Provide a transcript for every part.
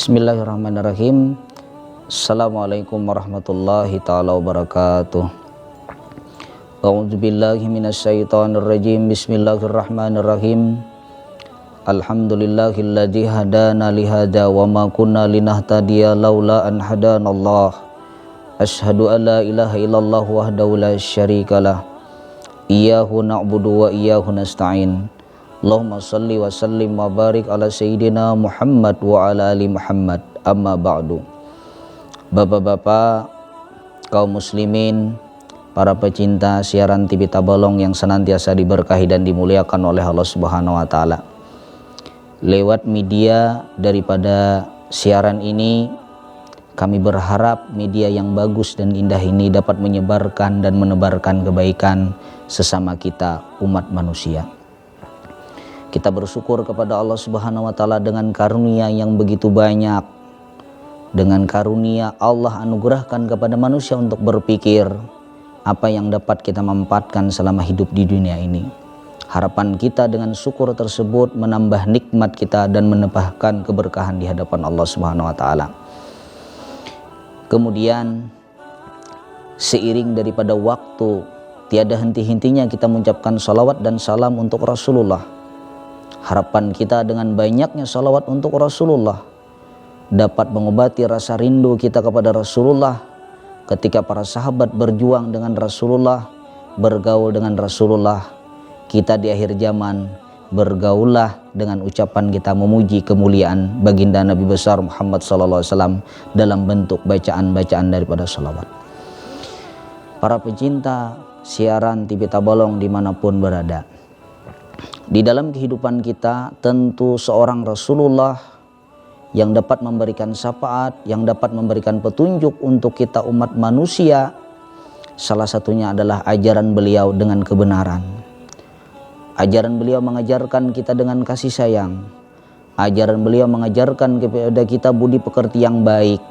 Bismillahirrahmanirrahim. Assalamualaikum warahmatullahi ta'ala wabarakatuh. A'udzubillahi minasyaitonirrajim. Bismillahirrahmanirrahim. Alhamdulillahilladzi hadana lihada wa ma kunna linahtadiya laula an hadanallah. Asyhadu an la ilaha illallah wahdahu la syarikalah. Iyyahu na'budu wa iyyahu nasta'in. Allahumma salli wa sallim wa barik ala sayyidina Muhammad wa ala ali Muhammad. Amma ba'du. Bapak-bapak, kaum muslimin, para pecinta siaran TV Tabalong yang senantiasa diberkahi dan dimuliakan oleh Allah Subhanahu wa taala. Lewat media daripada siaran ini, kami berharap media yang bagus dan indah ini dapat menyebarkan dan menebarkan kebaikan sesama kita umat manusia. Kita bersyukur kepada Allah Subhanahu wa taala dengan karunia yang begitu banyak. Dengan karunia Allah anugerahkan kepada manusia untuk berpikir apa yang dapat kita manfaatkan selama hidup di dunia ini. Harapan kita dengan syukur tersebut menambah nikmat kita dan menambahkan keberkahan di hadapan Allah Subhanahu wa taala. Kemudian seiring daripada waktu, tiada henti-hentinya kita mengucapkan salawat dan salam untuk Rasulullah. Harapan kita dengan banyaknya salawat untuk Rasulullah dapat mengobati rasa rindu kita kepada Rasulullah ketika para sahabat berjuang dengan Rasulullah, bergaul dengan Rasulullah. Kita di akhir zaman bergaullah dengan ucapan kita memuji kemuliaan baginda Nabi besar Muhammad SAW dalam bentuk bacaan-bacaan daripada salawat. Para pecinta siaran TV Tabalong dimanapun berada, di dalam kehidupan kita tentu seorang Rasulullah yang dapat memberikan syafaat, yang dapat memberikan petunjuk untuk kita umat manusia. Salah satunya adalah ajaran beliau dengan kebenaran. Ajaran beliau mengajarkan kita dengan kasih sayang. Ajaran beliau mengajarkan kepada kita budi pekerti yang baik.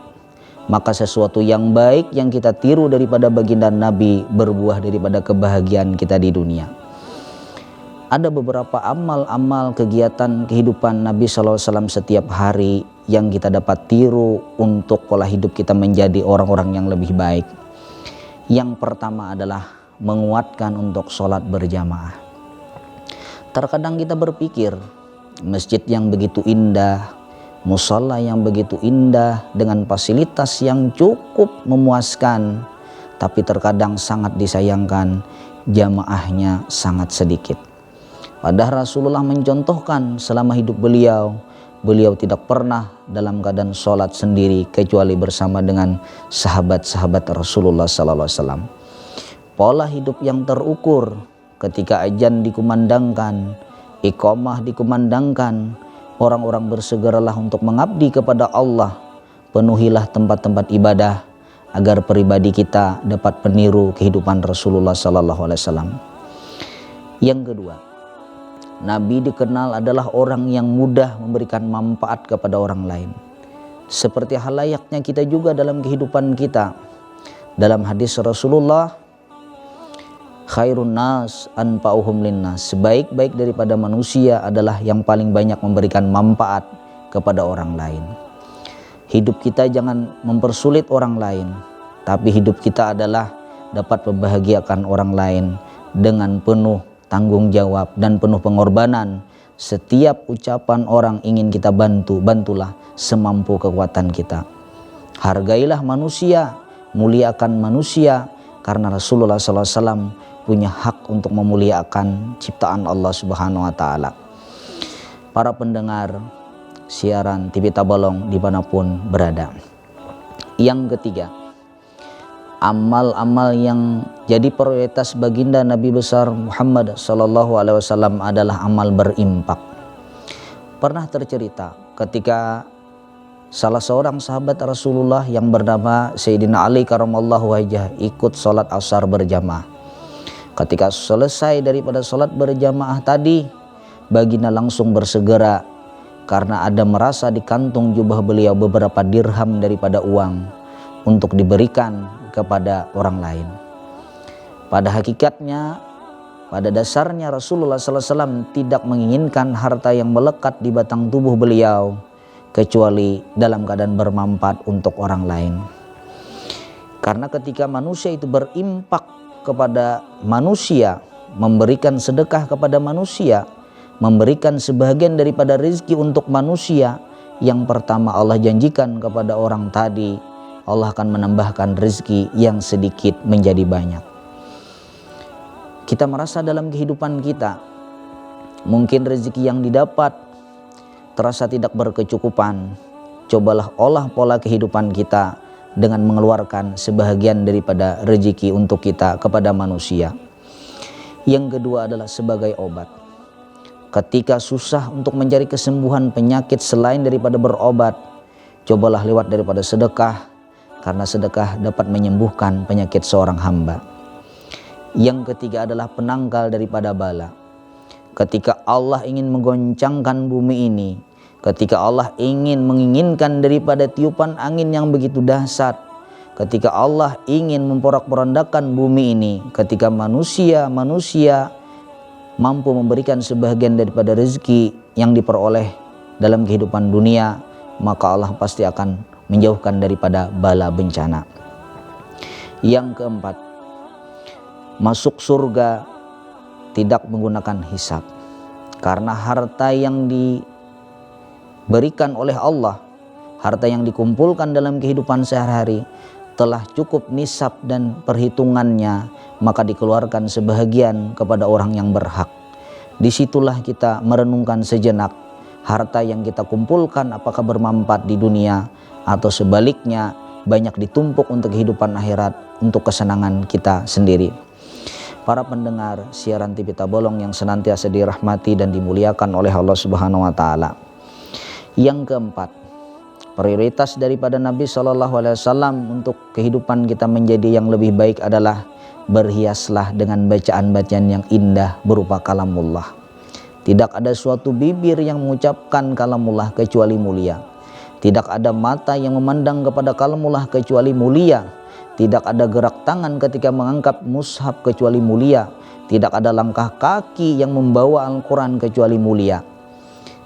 Maka sesuatu yang baik yang kita tiru daripada baginda Nabi berbuah daripada kebahagiaan kita di dunia. Ada beberapa amal-amal kegiatan kehidupan Nabi SAW setiap hari yang kita dapat tiru untuk pola hidup kita menjadi orang-orang yang lebih baik. Yang pertama adalah menguatkan untuk sholat berjamaah. Terkadang kita berpikir masjid yang begitu indah, mushola yang begitu indah dengan fasilitas yang cukup memuaskan, tapi terkadang sangat disayangkan jamaahnya sangat sedikit. Padahal Rasulullah mencontohkan selama hidup beliau tidak pernah dalam keadaan sholat sendiri kecuali bersama dengan sahabat-sahabat Rasulullah SAW. Pola hidup yang terukur ketika azan dikumandangkan, iqamah dikumandangkan, orang-orang bersegeralah untuk mengabdi kepada Allah. Penuhilah tempat-tempat ibadah agar pribadi kita dapat meniru kehidupan Rasulullah SAW. Yang kedua, Nabi dikenal adalah orang yang mudah memberikan manfaat kepada orang lain. Seperti hal layaknya kita juga dalam kehidupan kita. Dalam hadis Rasulullah, khairun nas anfa'uhum linnas. Sebaik-baik daripada manusia adalah yang paling banyak memberikan manfaat kepada orang lain. Hidup kita jangan mempersulit orang lain, tapi hidup kita adalah dapat membahagiakan orang lain dengan penuh tanggung jawab dan penuh pengorbanan. Setiap ucapan orang ingin kita bantu, bantulah semampu kekuatan kita. Hargailah manusia, muliakan manusia, karena Rasulullah SAW punya hak untuk memuliakan ciptaan Allah Subhanahu wa taala. Para pendengar siaran TV Tabalong dimanapun berada. Yang ketiga, amal-amal yang jadi prioritas baginda Nabi besar Muhammad SAW adalah amal berimpak. Pernah tercerita ketika salah seorang sahabat Rasulullah yang bernama Sayyidina Ali karamallahu wajhah ikut sholat asar berjamaah. Ketika selesai daripada sholat berjamaah tadi, baginda langsung bersegera karena ada merasa di kantung jubah beliau beberapa dirham daripada uang untuk diberikan kepada orang lain. Pada hakikatnya, pada dasarnya Rasulullah SAW tidak menginginkan harta yang melekat di batang tubuh beliau. kecuali dalam keadaan bermanfaat untuk orang lain. Karena ketika manusia itu berimpak kepada manusia, memberikan sedekah kepada manusia, memberikan sebagian daripada rezeki untuk manusia, yang pertama Allah janjikan kepada orang tadi, Allah akan menambahkan rezeki yang sedikit menjadi banyak. Kita merasa dalam kehidupan kita, mungkin rezeki yang didapat terasa tidak berkecukupan. Cobalah olah pola kehidupan kita dengan mengeluarkan sebahagian daripada rezeki untuk kita kepada manusia. Yang kedua adalah sebagai obat. Ketika susah untuk mencari kesembuhan penyakit selain daripada berobat, cobalah lewat daripada sedekah, karena sedekah dapat menyembuhkan penyakit seorang hamba. Yang ketiga adalah penangkal daripada bala. Ketika Allah ingin menggoncangkan bumi ini, ketika Allah menginginkan daripada tiupan angin yang begitu dahsyat, ketika Allah ingin memporak-porandakan bumi ini, ketika manusia mampu memberikan sebagian daripada rezeki yang diperoleh dalam kehidupan dunia, maka Allah pasti akan menjauhkan daripada bala bencana. Yang keempat, masuk surga tidak menggunakan hisab, karena harta yang diberikan oleh Allah, harta yang dikumpulkan dalam kehidupan sehari-hari telah cukup nisab dan perhitungannya, maka dikeluarkan sebahagian kepada orang yang berhak. Disitulah kita merenungkan sejenak, harta yang kita kumpulkan apakah bermanfaat di dunia, atau sebaliknya banyak ditumpuk untuk kehidupan akhirat, untuk kesenangan kita sendiri. Para pendengar siaran TV Tabolong yang senantiasa dirahmati dan dimuliakan oleh Allah Subhanahu wa taala. Yang keempat, prioritas daripada Nabi SAW untuk kehidupan kita menjadi yang lebih baik adalah berhiaslah dengan bacaan-bacaan yang indah berupa kalamullah. Tidak ada suatu bibir yang mengucapkan kalamullah kecuali mulia. Tidak ada mata yang memandang kepada kalamullah kecuali mulia. Tidak ada gerak tangan ketika mengangkat mushaf kecuali mulia. Tidak ada langkah kaki yang membawa Al-Quran kecuali mulia.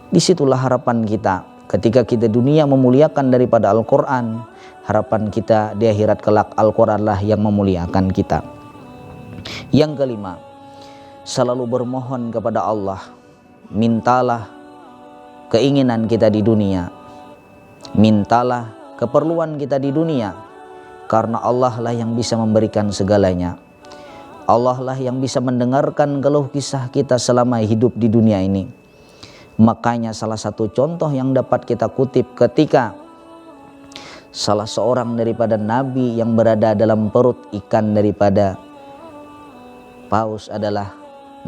Disitulah harapan kita. Ketika kita dunia memuliakan daripada Al-Quran, harapan kita di akhirat kelak Al-Quranlah yang memuliakan kita. Yang kelima, selalu bermohon kepada Allah. Mintalah keinginan kita di dunia, mintalah keperluan kita di dunia, karena Allah lah yang bisa memberikan segalanya. Allah lah yang bisa mendengarkan keluh kisah kita selama hidup di dunia ini. Makanya salah satu contoh yang dapat kita kutip ketika salah seorang daripada nabi yang berada dalam perut ikan daripada paus adalah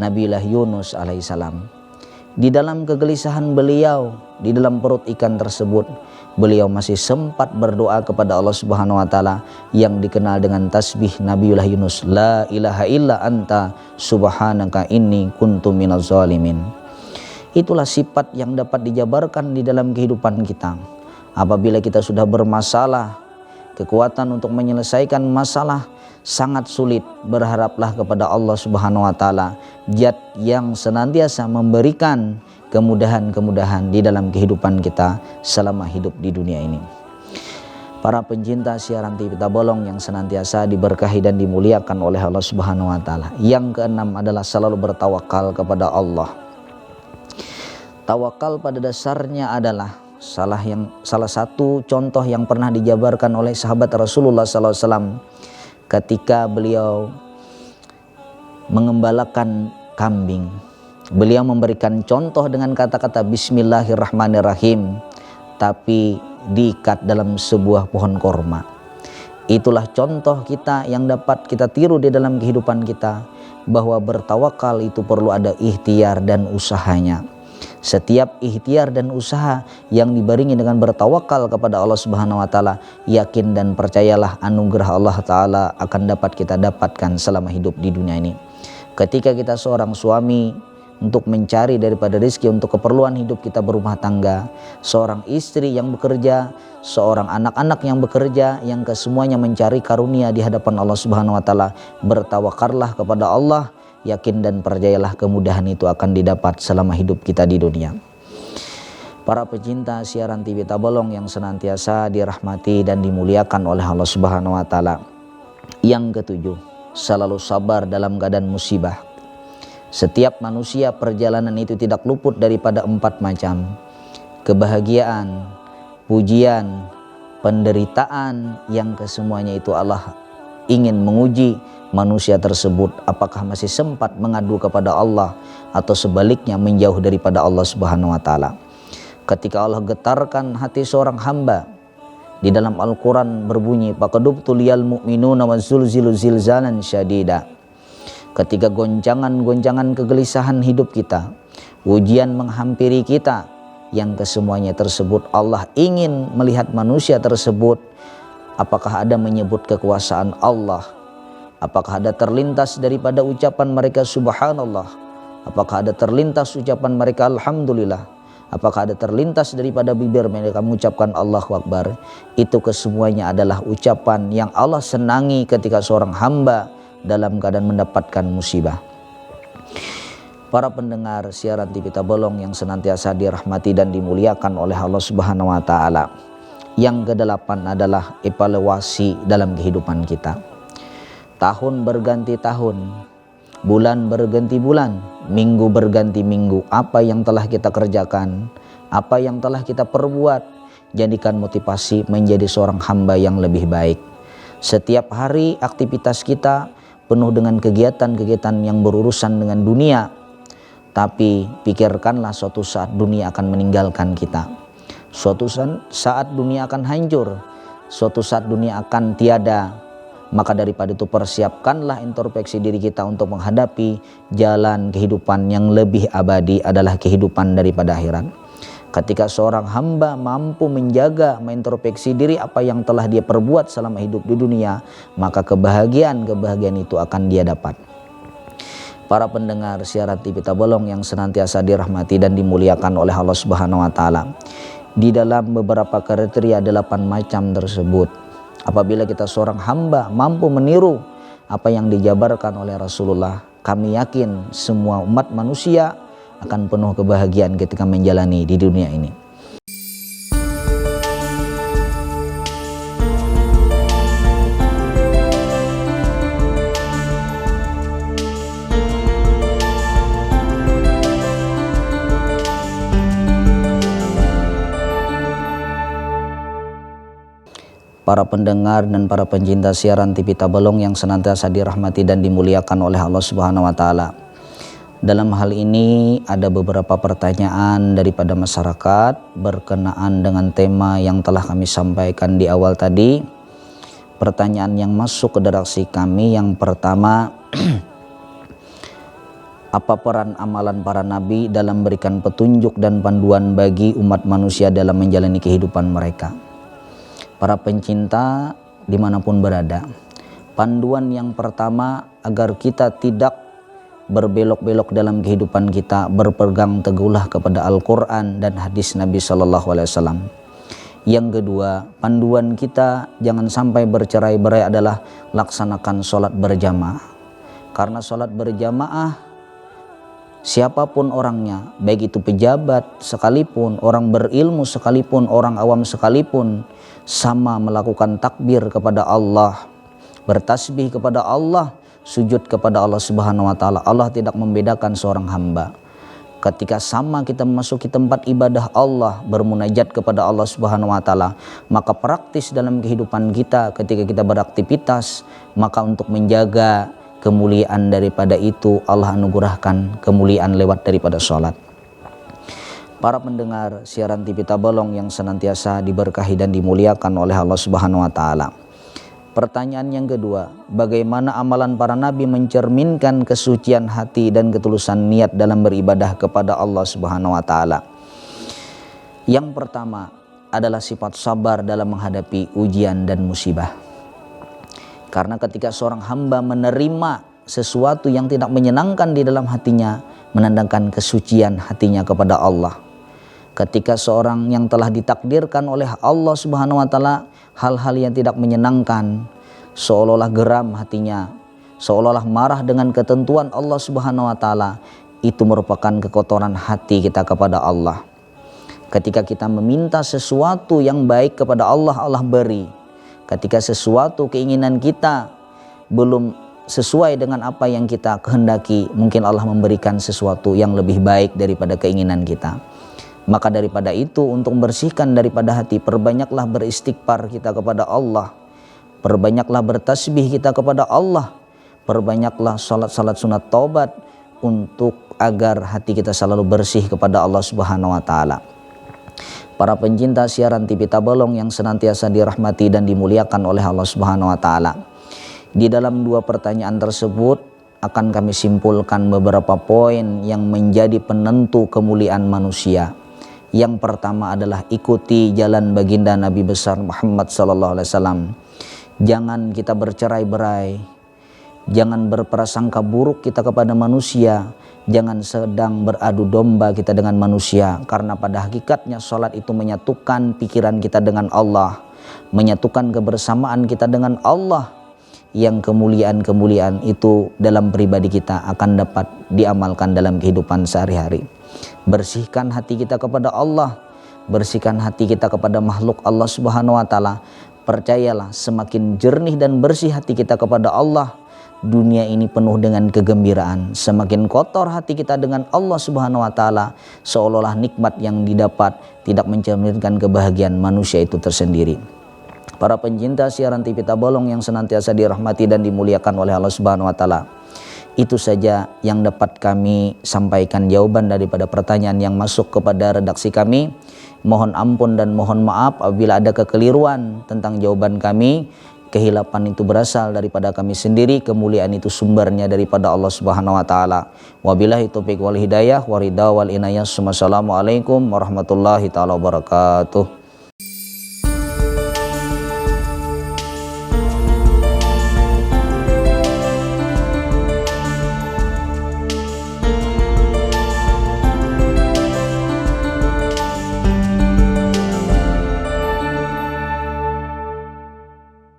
Nabiullah Yunus alaihissalam. Di dalam kegelisahan beliau di dalam perut ikan tersebut, beliau masih sempat berdoa kepada Allah Subhanahu wa taala yang dikenal dengan tasbih Nabiullah Yunus, la ilaha illa anta subhanaka inni kuntu minaz zalimin. Itulah sifat yang dapat dijabarkan di dalam kehidupan kita. Apabila kita sudah bermasalah, kekuatan untuk menyelesaikan masalah sangat sulit, berharaplah kepada Allah Subhanahu wa taala, zat yang senantiasa memberikan kemudahan-kemudahan di dalam kehidupan kita selama hidup di dunia ini. Para pencinta siaran TV Tabolong yang senantiasa diberkahi dan dimuliakan oleh Allah Subhanahu wa taala. Yang keenam adalah selalu bertawakal kepada Allah. Tawakal pada dasarnya adalah salah satu contoh yang pernah dijabarkan oleh sahabat Rasulullah SAW ketika beliau mengembalakan kambing. Beliau memberikan contoh dengan kata-kata Bismillahirrahmanirrahim, tapi diikat dalam sebuah pohon korma. Itulah contoh kita yang dapat kita tiru di dalam kehidupan kita, bahwa bertawakal itu perlu ada ikhtiar dan usahanya. Setiap ikhtiar dan usaha yang dibarengi dengan bertawakal kepada Allah Subhanahu wa taala, yakin dan percayalah anugerah Allah taala akan dapat kita dapatkan selama hidup di dunia ini. Ketika kita seorang suami untuk mencari daripada rezeki untuk keperluan hidup kita berumah tangga, seorang istri yang bekerja, seorang anak-anak yang bekerja, yang kesemuanya mencari karunia di hadapan Allah Subhanahu wa taala, bertawakallah kepada Allah, yakin dan percayalah kemudahan itu akan didapat selama hidup kita di dunia. Para pecinta siaran TV Tabalong yang senantiasa dirahmati dan dimuliakan oleh Allah Subhanahu wa taala. Yang ketujuh, selalu sabar dalam keadaan musibah. Setiap manusia perjalanan itu tidak luput daripada 4 macam: kebahagiaan, pujian, penderitaan, yang kesemuanya itu Allah ingin menguji manusia tersebut apakah masih sempat mengadu kepada Allah atau sebaliknya menjauh daripada Allah Subhanahu wa taala. Ketika Allah getarkan hati seorang hamba, di dalam Al-Quran berbunyi, faqadubtu liyal mu'minuna wa zulzilu zilzalan syadida. Ketika goncangan-goncangan kegelisahan hidup kita, ujian menghampiri kita, yang kesemuanya tersebut Allah ingin melihat manusia tersebut apakah ada menyebut kekuasaan Allah, apakah ada terlintas daripada ucapan mereka subhanallah, apakah ada terlintas ucapan mereka alhamdulillah, apakah ada terlintas daripada bibir mereka mengucapkan Allahu Akbar. Itu kesemuanya adalah ucapan yang Allah senangi ketika seorang hamba dalam keadaan mendapatkan musibah. Para pendengar siaran TV Tabalong yang senantiasa dirahmati dan dimuliakan oleh Allah Subhanahu wa taala. Yang ke-8 adalah evaluasi dalam kehidupan kita. Tahun berganti tahun, bulan berganti bulan, minggu berganti minggu. Apa yang telah kita kerjakan, apa yang telah kita perbuat, jadikan motivasi menjadi seorang hamba yang lebih baik. Setiap hari aktivitas kita penuh dengan kegiatan-kegiatan yang berurusan dengan dunia, tapi pikirkanlah suatu saat dunia akan meninggalkan kita. Suatu saat dunia akan hancur, suatu saat dunia akan tiada. Maka daripada itu persiapkanlah introspeksi diri kita untuk menghadapi jalan kehidupan yang lebih abadi adalah kehidupan daripada akhirat. Ketika seorang hamba mampu menjaga, mengintrospeksi diri apa yang telah dia perbuat selama hidup di dunia, maka kebahagiaan itu akan dia dapat. Para pendengar siaran TV Tabalong yang senantiasa dirahmati dan dimuliakan oleh Allah Subhanahu wa taala. Di dalam beberapa kriteria 8 macam tersebut, apabila kita seorang hamba mampu meniru apa yang dijabarkan oleh Rasulullah, kami yakin semua umat manusia akan penuh kebahagiaan ketika menjalani di dunia ini. Para pendengar dan para pencinta siaran TV Tabalong yang senantiasa dirahmati dan dimuliakan oleh Allah Subhanahu wa taala. Dalam hal ini ada beberapa pertanyaan daripada masyarakat berkenaan dengan tema yang telah kami sampaikan di awal tadi. Pertanyaan yang masuk ke redaksi kami yang pertama, apa peran amalan para nabi dalam memberikan petunjuk dan panduan bagi umat manusia dalam menjalani kehidupan mereka? Para pencinta dimanapun berada, panduan yang pertama agar kita tidak berbelok-belok dalam kehidupan kita, berpegang teguhlah kepada Al-Quran dan hadis Nabi SAW. Yang kedua, panduan kita jangan sampai bercerai-berai adalah laksanakan sholat berjamaah. Karena sholat berjamaah, siapapun orangnya, baik itu pejabat sekalipun, orang berilmu sekalipun, orang awam sekalipun, sama melakukan takbir kepada Allah, bertasbih kepada Allah, sujud kepada Allah Subhanahu wa taala. Allah tidak membedakan seorang hamba. Ketika sama kita memasuki tempat ibadah Allah, bermunajat kepada Allah Subhanahu wa taala, maka praktis dalam kehidupan kita ketika kita beraktivitas, maka untuk menjaga kemuliaan daripada itu Allah anugerahkan kemuliaan lewat daripada sholat. Para pendengar siaran TV Tabalong yang senantiasa diberkahi dan dimuliakan oleh Allah Subhanahu wa taala. Pertanyaan yang kedua, bagaimana amalan para nabi mencerminkan kesucian hati dan ketulusan niat dalam beribadah kepada Allah Subhanahu wa taala? Yang pertama adalah sifat sabar dalam menghadapi ujian dan musibah. Karena ketika seorang hamba menerima sesuatu yang tidak menyenangkan di dalam hatinya, menandakan kesucian hatinya kepada Allah. Ketika seorang yang telah ditakdirkan oleh Allah Subhanahu wa taala hal-hal yang tidak menyenangkan, seolah-olah geram hatinya, seolah-olah marah dengan ketentuan Allah Subhanahu wa taala, itu merupakan kekotoran hati kita kepada Allah. Ketika kita meminta sesuatu yang baik kepada Allah, Allah beri. Ketika sesuatu keinginan kita belum sesuai dengan apa yang kita kehendaki, mungkin Allah memberikan sesuatu yang lebih baik daripada keinginan kita. Maka daripada itu, untuk membersihkan daripada hati, perbanyaklah beristighfar kita kepada Allah, perbanyaklah bertasbih kita kepada Allah, perbanyaklah salat sunat taubat, untuk agar hati kita selalu bersih kepada Allah Subhanahu wa taala. Para pencinta siaran TV Tabalong yang senantiasa dirahmati dan dimuliakan oleh Allah Subhanahu wa taala. Di dalam dua pertanyaan tersebut akan kami simpulkan beberapa poin yang menjadi penentu kemuliaan manusia. Yang pertama adalah ikuti jalan baginda Nabi besar Muhammad sallallahu alaihi wasallam. Jangan kita bercerai-berai, jangan berprasangka buruk kita kepada manusia, jangan sedang beradu domba kita dengan manusia, karena pada hakikatnya sholat itu menyatukan pikiran kita dengan Allah, menyatukan kebersamaan kita dengan Allah, yang kemuliaan-kemuliaan itu dalam pribadi kita akan dapat diamalkan dalam kehidupan sehari-hari. Bersihkan hati kita kepada Allah, bersihkan hati kita kepada makhluk Allah Subhanahu wa taala. Percayalah, semakin jernih dan bersih hati kita kepada Allah, dunia ini penuh dengan kegembiraan. Semakin kotor hati kita dengan Allah Subhanahu wa taala, seolah-olah nikmat yang didapat tidak mencerminkan kebahagiaan manusia itu tersendiri. Para pencinta siaran TV Tabalong yang senantiasa dirahmati dan dimuliakan oleh Allah Subhanahu wa taala, itu saja yang dapat kami sampaikan jawaban daripada pertanyaan yang masuk kepada redaksi kami. Mohon ampun dan mohon maaf apabila ada kekeliruan tentang jawaban kami. Kehilapan itu berasal daripada kami sendiri, kemuliaan itu sumbernya daripada Allah Subhanahu wa taala. Wabillahi taufiq wal hidayah, waridha wal inayah. Wassalamualaikum warahmatullahi taala wabarakatuh.